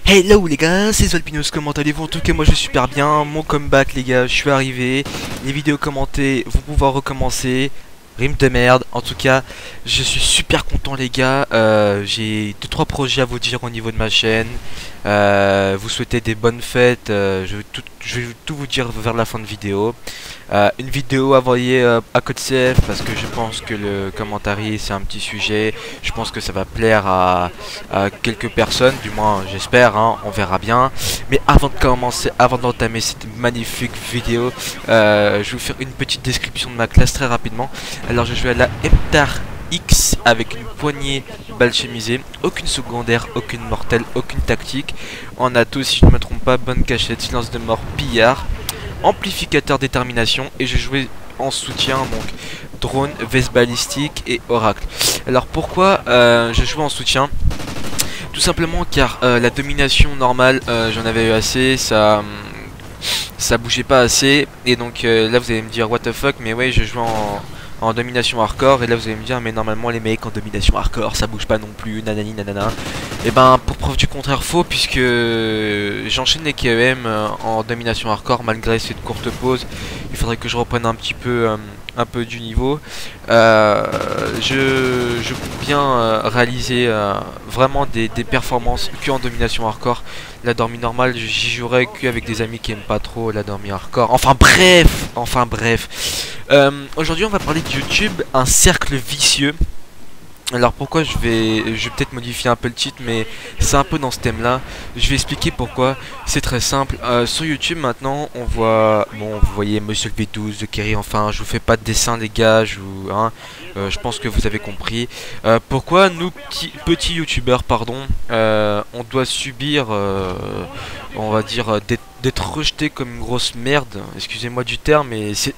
Hello les gars, c'est Zolpinos, comment allez-vous? En tout cas moi je vais super bien, mon comeback les gars, je suis arrivé, les vidéos commentées vont pouvoir recommencer, rime de merde, en tout cas je suis super content les gars, j'ai 2-3 projets à vous dire au niveau de ma chaîne, vous souhaitez des bonnes fêtes, je vais tout vous dire vers la fin de vidéo. Une vidéo à envoyer à Code CF parce que je pense que le commentary c'est un petit sujet. Je pense que ça va plaire à quelques personnes, du moins j'espère, hein, on verra bien. Mais avant de commencer, avant d'entamer cette magnifique vidéo, je vais vous faire une petite description de ma classe très rapidement. Alors je joue à la MTAR X avec une poignée balle chemisée, aucune secondaire, aucune mortelle, aucune tactique. On a tous, si je ne me trompe pas, bonne cachette, silence de mort, pillard, amplificateur détermination, et j'ai joué en soutien donc drone, veste balistique et oracle. Alors pourquoi j'ai joué en soutien? Tout simplement car la domination normale j'en avais eu assez, ça bougeait pas assez, et donc là vous allez me dire what the fuck, mais ouais je joue en domination hardcore, et là vous allez me dire mais normalement les mecs en domination hardcore ça bouge pas non plus, nanani nanana. Et ben pour preuve du contraire faux, puisque j'enchaîne les KEM en domination hardcore malgré cette courte pause. Il faudrait que je reprenne un petit peu du niveau. Je compte bien réaliser vraiment des performances que en domination hardcore. La dormie normale j'y jouerai qu'avec des amis qui aiment pas trop la dormie hardcore. Enfin bref. Aujourd'hui on va parler de YouTube, un cercle vicieux. Alors pourquoi je vais peut-être modifier un peu le titre, mais c'est un peu dans ce thème là. Je vais expliquer pourquoi. C'est très simple. Sur YouTube maintenant on voit, bon vous voyez Monsieur le V12 de Kerry, enfin je vous fais pas de dessin les gars, je pense que vous avez compris. Pourquoi nous petits youtubeurs pardon, on doit subir on va dire d'être rejeté comme une grosse merde, excusez-moi du terme, mais c'est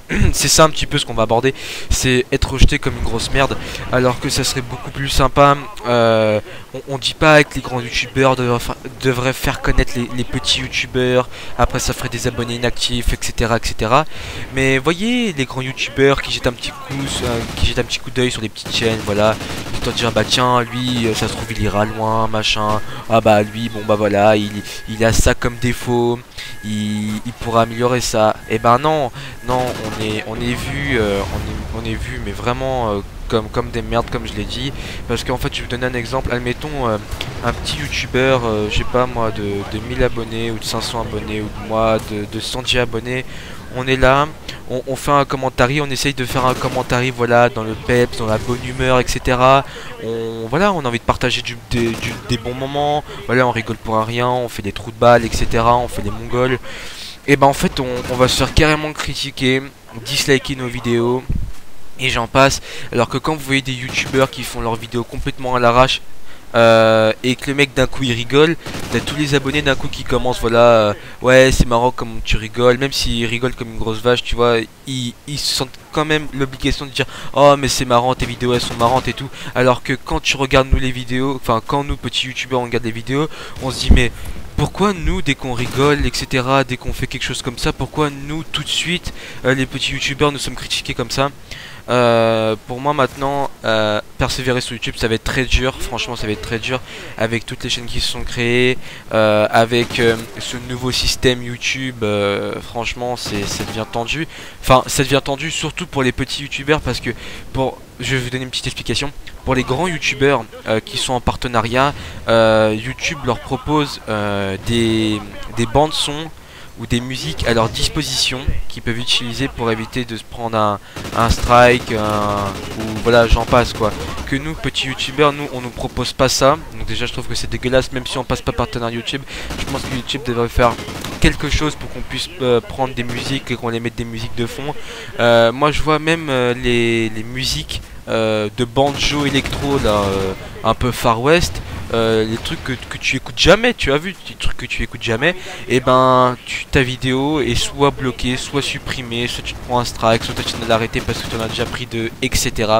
ça un petit peu ce qu'on va aborder, c'est être rejeté comme une grosse merde, alors que ça serait beaucoup plus sympa. On dit pas que les grands youtubeurs devraient faire connaître les petits youtubeurs, après ça ferait des abonnés inactifs, etc. Mais voyez les grands youtubeurs qui jettent un petit coup d'œil sur les petites chaînes, voilà, ils doivent dire bah tiens lui ça se trouve il ira loin, machin, ah bah lui bon bah voilà il a ça comme défaut, il pourra améliorer ça. Et ben non, on est vu mais vraiment comme des merdes, comme je l'ai dit. Parce qu'en fait je vais vous donner un exemple. Admettons un petit youtubeur, je sais pas moi, de 1000 abonnés ou de 500 abonnés, ou de moi de 110 abonnés. On est là, on fait un commentary, on essaye de faire un commentary, voilà, dans le peps, dans la bonne humeur, etc. Voilà, on a envie de partager des bons moments, voilà, on rigole pour un rien, on fait des trous de balles, etc. On fait des mongols. Et ben en fait on va se faire carrément critiquer, disliker nos vidéos, et j'en passe. Alors que quand vous voyez des youtubeurs qui font leurs vidéos complètement à l'arrache, et que le mec d'un coup il rigole, t'as tous les abonnés d'un coup qui commencent, voilà, ouais c'est marrant comme tu rigoles, même s'ils rigolent comme une grosse vache, tu vois, ils se sentent quand même l'obligation de dire oh mais c'est marrant, tes vidéos elles sont marrantes et tout. Alors que quand tu regardes nous les vidéos, enfin quand nous petits youtubeurs on regarde les vidéos, on se dit mais pourquoi nous dès qu'on rigole, etc., dès qu'on fait quelque chose comme ça, pourquoi nous tout de suite les petits youtubeurs nous sommes critiqués comme ça? Pour moi maintenant, persévérer sur YouTube ça va être très dur, franchement ça va être très dur, avec toutes les chaînes qui se sont créées, avec ce nouveau système YouTube, franchement ça devient tendu. Enfin ça devient tendu surtout pour les petits youtubeurs, parce que je vais vous donner une petite explication. Pour les grands youtubeurs qui sont en partenariat, YouTube leur propose des bandes son ou des musiques à leur disposition qu'ils peuvent utiliser pour éviter de se prendre un strike, ou voilà j'en passe quoi. Que nous petits youtubeurs, nous on nous propose pas ça, donc déjà je trouve que c'est dégueulasse. Même si on passe pas partenaire YouTube, je pense que YouTube devrait faire quelque chose pour qu'on puisse prendre des musiques et qu'on les mette des musiques de fond. Moi je vois même les musiques de banjo électro là, un peu Far West, les trucs que tu écoutes jamais, tu as vu, les trucs que tu écoutes jamais, et ben ta vidéo est soit bloquée, soit supprimée, soit tu te prends un strike, soit tu dois l'arrêter parce que tu en as déjà pris deux, etc.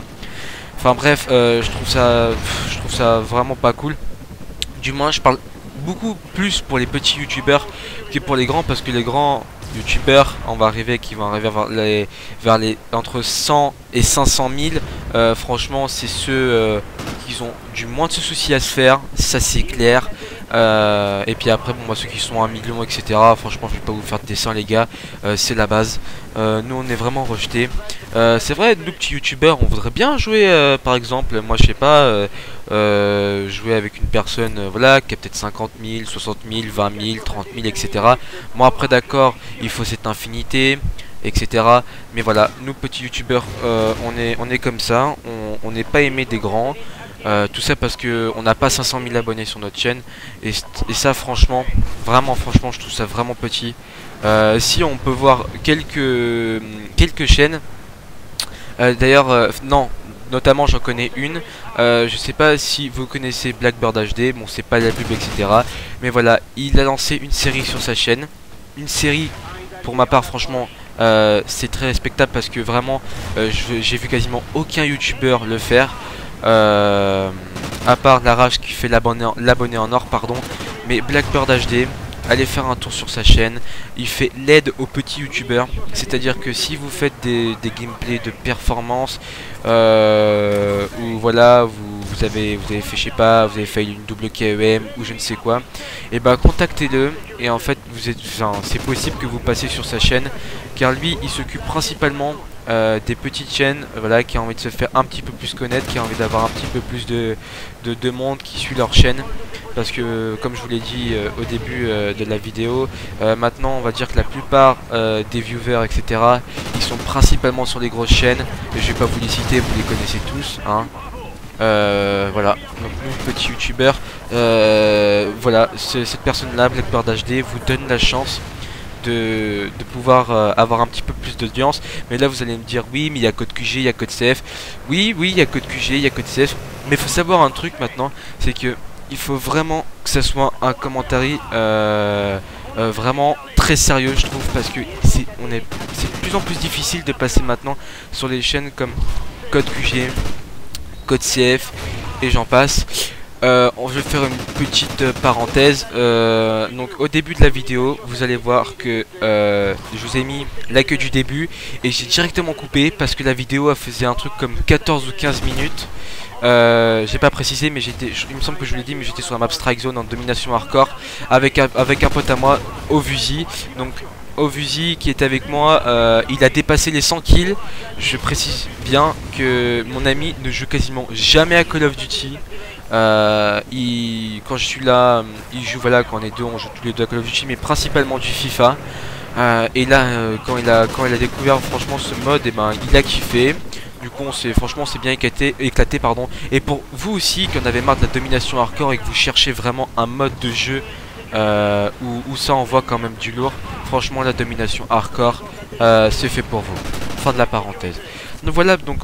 Enfin bref, je trouve ça vraiment pas cool. Du moins je parle beaucoup plus pour les petits youtubeurs que pour les grands, parce que les grands youtubeurs qui vont arriver vers les entre 100 et 500 000, franchement c'est ceux qui ont du moins de soucis à se faire, ça c'est clair. Et puis après, bon, moi ceux qui sont à 1 million, etc. Franchement, je vais pas vous faire de dessin, les gars. C'est la base. Nous, on est vraiment rejetés. C'est vrai, nous petits youtubeurs, on voudrait bien jouer, par exemple, moi je sais pas, jouer avec une personne, voilà, qui a peut-être 50 000, 60 000, 20 000, 30 000, etc. Moi après, d'accord, il faut cette infinité, etc. Mais voilà, nous petits youtubeurs, on est comme ça, on n'est pas aimé des grands. Tout ça parce que on n'a pas 500 000 abonnés sur notre chaîne et ça franchement, vraiment franchement, je trouve ça vraiment petit. Si on peut voir quelques chaînes, d'ailleurs non, notamment j'en connais une, je sais pas si vous connaissez Blackbird HD, bon c'est pas la pub, etc. Mais voilà, il a lancé une série sur sa chaîne, une série pour ma part franchement c'est très respectable parce que vraiment j'ai vu quasiment aucun youtubeur le faire. À part la rage qui fait l'abonné en or, pardon. Mais Blackbird HD, allez faire un tour sur sa chaîne. Il fait l'aide aux petits youtubeurs, c'est à dire que si vous faites des gameplays de performance, ou voilà, vous avez fait, je sais pas, vous avez fait une double KEM ou je ne sais quoi, et bah contactez-le. Et en fait c'est possible que vous passez sur sa chaîne, car lui il s'occupe principalement des petites chaînes, voilà, qui ont envie de se faire un petit peu plus connaître, qui ont envie d'avoir un petit peu plus de monde qui suit leur chaîne. Parce que comme je vous l'ai dit au début de la vidéo, maintenant on va dire que la plupart des viewers, etc., ils sont principalement sur les grosses chaînes. Et je vais pas vous les citer, vous les connaissez tous, hein. Voilà, donc nous petits youtubeurs, voilà, cette personne là, Blackbird HD, vous donne la chance de pouvoir avoir un petit peu plus d'audience. Mais là vous allez me dire oui, mais il y a code QG, il y a code CF. Oui, il y a code QG, il y a code CF. Mais il faut savoir un truc maintenant, c'est que il faut vraiment que ça soit un commentaire vraiment très sérieux, je trouve, parce que c'est de plus en plus difficile de passer maintenant sur les chaînes comme code QG, code CF et j'en passe. Je vais faire une petite parenthèse. Donc au début de la vidéo, vous allez voir que je vous ai mis la queue du début et j'ai directement coupé parce que la vidéo faisait un truc comme 14 ou 15 minutes. J'ai pas précisé, mais il me semble que je vous l'ai dit, mais j'étais sur la map Strike Zone en domination hardcore avec un pote à moi, Ovuzi. Donc Ovuzi qui est avec moi, il a dépassé les 100 kills. Je précise bien que mon ami ne joue quasiment jamais à Call of Duty. Quand je suis là, il joue, voilà, quand on est deux, on joue tous les deux à Call of Duty, mais principalement du FIFA. Et là, quand il a découvert franchement ce mode, et ben il a kiffé. Du coup, franchement, c'est bien éclaté, pardon. Et pour vous aussi, qui en avez marre de la domination hardcore et que vous cherchez vraiment un mode de jeu où ça envoie quand même du lourd, franchement, la domination hardcore, c'est fait pour vous. Fin de la parenthèse. Donc voilà, donc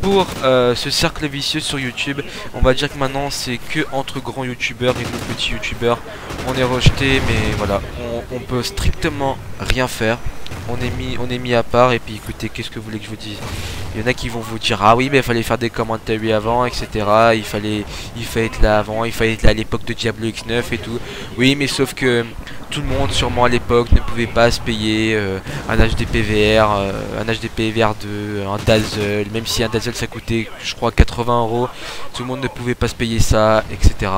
pour ce cercle vicieux sur YouTube, on va dire que maintenant c'est que entre grands youtubeurs et nous petits youtubeurs, on est rejeté, mais voilà, on peut strictement rien faire. On est mis à part. Et puis écoutez, qu'est-ce que vous voulez que je vous dise? Il y en a qui vont vous dire ah oui, mais il fallait faire des commentaires avant, etc. Il fallait être là avant, il fallait être là à l'époque de Diablo X9 et tout. Oui, mais sauf que tout le monde sûrement à l'époque ne pouvait pas se payer un HDPVR, un HDPVR2, un Dazzle, même si un Dazzle ça coûtait je crois 80 €, tout le monde ne pouvait pas se payer ça, etc.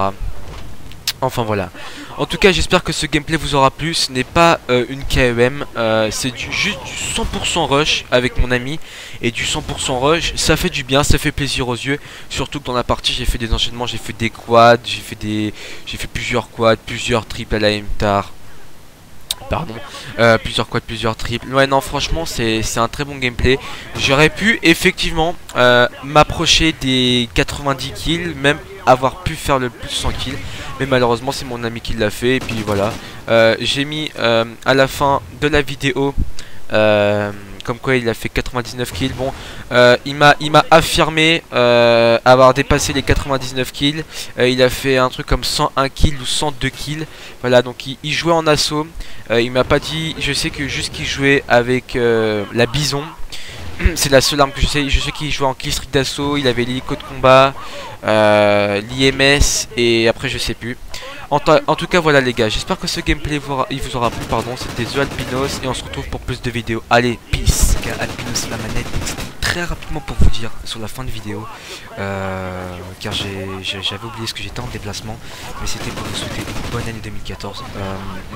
Enfin voilà. En tout cas, j'espère que ce gameplay vous aura plu. Ce n'est pas une KEM, c'est juste du 100% rush avec mon ami. Et du 100% rush, ça fait du bien, ça fait plaisir aux yeux. Surtout que dans la partie, j'ai fait des enchaînements, j'ai fait des quads, j'ai fait plusieurs quads, plusieurs triples à la MTAR. Pardon, plusieurs quads, plusieurs triples. Ouais, non, franchement, c'est un très bon gameplay. J'aurais pu effectivement m'approcher des 90 kills, même avoir pu faire le plus 100 kills, mais malheureusement c'est mon ami qui l'a fait. Et puis voilà, j'ai mis à la fin de la vidéo comme quoi il a fait 99 kills. Bon, il m'a affirmé avoir dépassé les 99 kills. Il a fait un truc comme 101 kills ou 102 kills. Voilà, donc il jouait en assaut. Il m'a pas dit, je sais que juste qu'il jouait avec la bison. C'est la seule arme que je sais. Je sais qu'il jouait en killstreak d'assaut. Il avait l'hélico de combat, l'IMS et après je sais plus. En tout cas voilà les gars, j'espère que ce gameplay il vous aura plu, pardon. C'était The Alpinos et on se retrouve pour plus de vidéos. Allez, peace. Alpinos la manette, c'était très très rapidement pour vous dire sur la fin de vidéo, car j'avais oublié ce que j'étais en déplacement, mais c'était pour vous souhaiter une bonne année 2014.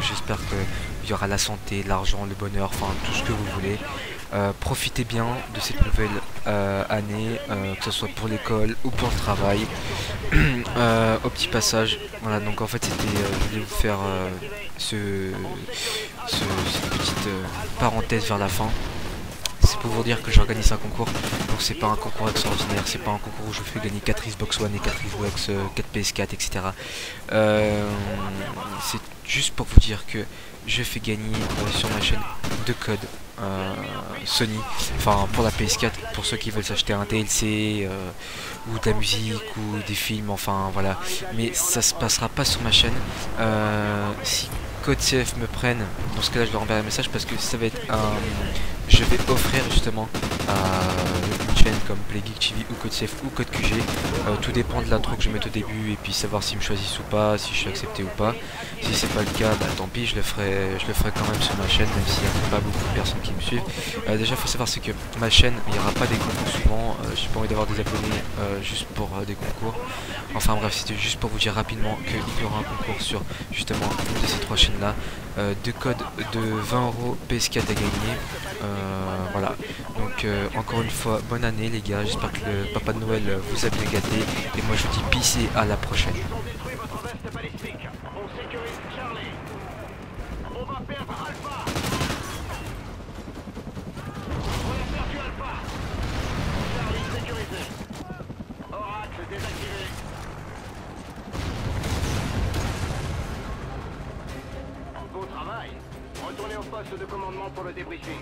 J'espère qu'il y aura la santé, l'argent, le bonheur, enfin tout ce que vous voulez. Profitez bien de cette nouvelle année, que ce soit pour l'école ou pour le travail. Au petit passage, voilà, donc en fait c'était, je voulais vous faire cette petite parenthèse vers la fin. C'est pour vous dire que j'organise un concours, donc c'est pas un concours extraordinaire, c'est pas un concours où je fais gagner 4 Xbox One et 4 Xbox, 4 PS4, etc. C'est juste pour vous dire que je fais gagner sur ma chaîne 2 codes Sony, enfin pour la PS4, pour ceux qui veulent s'acheter un DLC ou de la musique ou des films, enfin voilà, mais ça se passera pas sur ma chaîne. Si Code CF me prennent, dans ce cas là je leur enverrai un message parce que ça va être un... Je vais offrir justement à une chaîne comme PlayGeek TV ou Code CF ou Code QG, tout dépend de l'intro que je mette au début et puis savoir s'ils me choisissent ou pas, si je suis accepté ou pas. Si c'est pas le cas, bah tant pis, je le ferai quand même sur ma chaîne, même s'il n'y a pas beaucoup de personnes qui me suivent. Déjà faut savoir c'est que ma chaîne, il n'y aura pas des concours souvent, j'ai pas envie d'avoir des abonnés juste pour des concours. Enfin bref, c'était juste pour vous dire rapidement qu'il y aura un concours sur justement une de ces 3 chaînes là. 2 codes de 20 € PS4 à gagner. Voilà, donc encore une fois, bonne année les gars, j'espère que le Papa de Noël vous a bien gâté. Et moi je vous dis peace et à la prochaine. Bon travail. Retournez au poste de commandement pour le débriefing.